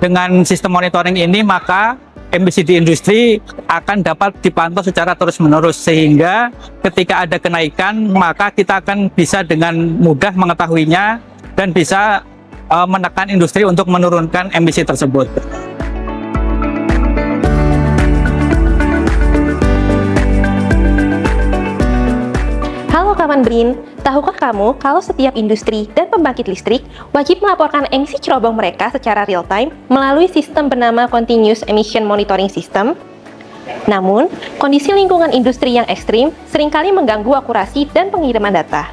Dengan sistem monitoring ini, maka emisi di industri akan dapat dipantau secara terus-menerus, sehingga ketika ada kenaikan, maka kita akan bisa dengan mudah mengetahuinya dan bisa menekan industri untuk menurunkan emisi tersebut. Halo kawan BRIN, tahukah kamu kalau setiap industri dan pembangkit listrik wajib melaporkan emisi cerobong mereka secara real-time melalui sistem bernama Continuous Emission Monitoring System? Namun, kondisi lingkungan industri yang ekstrim seringkali mengganggu akurasi dan pengiriman data.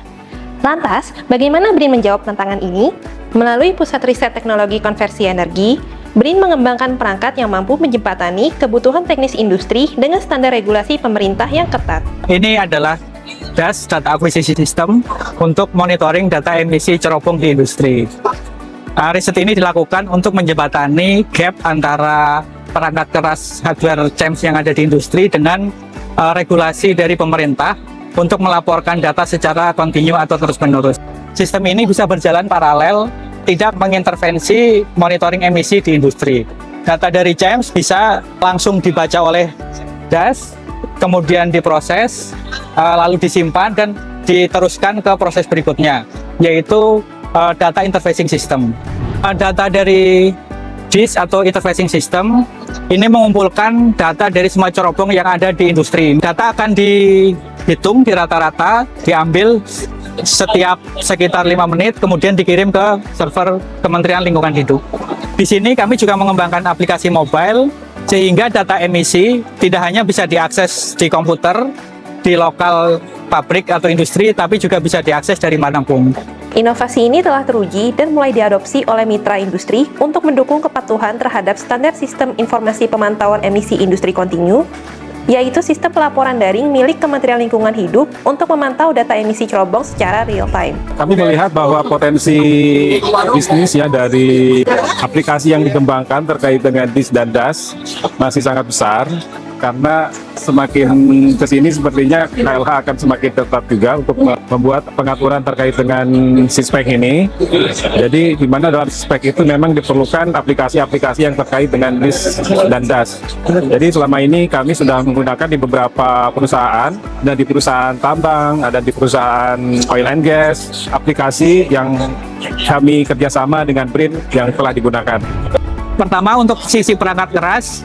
Lantas, bagaimana BRIN menjawab tantangan ini? Melalui Pusat Riset Teknologi Konversi Energi, BRIN mengembangkan perangkat yang mampu menjembatani kebutuhan teknis industri dengan standar regulasi pemerintah yang ketat. Ini adalah DAS, Data Acquisition System, untuk monitoring data emisi cerobong di industri. Riset ini dilakukan untuk menjembatani gap antara perangkat keras hardware CEMS yang ada di industri dengan regulasi dari pemerintah untuk melaporkan data secara kontinu atau terus-menerus. Sistem ini bisa berjalan paralel, tidak mengintervensi monitoring emisi di industri. Data dari CEMS bisa langsung dibaca oleh DAS, kemudian diproses, lalu disimpan dan diteruskan ke proses berikutnya, yaitu data interfacing system. Data dari DIS atau interfacing system ini mengumpulkan data dari semua cerobong yang ada di industri. Data akan dihitung di rata-rata, diambil setiap sekitar 5 menit, kemudian dikirim ke server Kementerian Lingkungan Hidup. Di sini kami juga mengembangkan aplikasi mobile, sehingga data emisi tidak hanya bisa diakses di komputer, di lokal pabrik atau industri, tapi juga bisa diakses dari manapun. Inovasi ini telah teruji dan mulai diadopsi oleh mitra industri untuk mendukung kepatuhan terhadap standar sistem informasi pemantauan emisi industri kontinu, yaitu sistem pelaporan daring milik Kementerian Lingkungan Hidup untuk memantau data emisi cerobong secara real-time. Kami melihat bahwa potensi bisnis ya dari aplikasi yang dikembangkan terkait dengan DIS dan DAS masih sangat besar, karena semakin kesini sepertinya KLH akan semakin ketat juga untuk membuat pengaturan terkait dengan sispek ini. Jadi di mana dalam sispek itu memang diperlukan aplikasi-aplikasi yang terkait dengan DIS dan DAS. Jadi selama ini kami sudah menggunakan di beberapa perusahaan, dan di perusahaan tambang, ada di perusahaan oil and gas, aplikasi yang kami kerjasama dengan BRIN yang telah digunakan. Pertama, untuk sisi perangkat keras,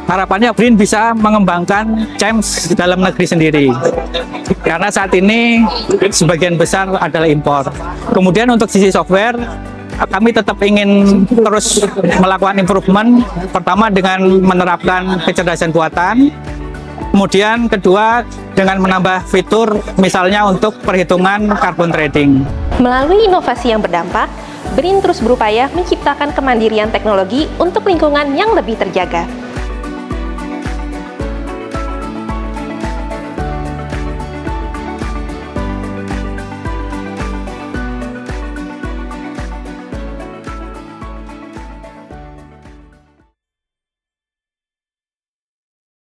harapannya BRIN bisa mengembangkan CEMS dalam negeri sendiri, karena saat ini sebagian besar adalah impor. Kemudian untuk sisi software, kami tetap ingin terus melakukan improvement, pertama dengan menerapkan kecerdasan buatan, kemudian kedua dengan menambah fitur misalnya untuk perhitungan carbon trading. Melalui inovasi yang berdampak, BRIN terus berupaya menciptakan kemandirian teknologi untuk lingkungan yang lebih terjaga.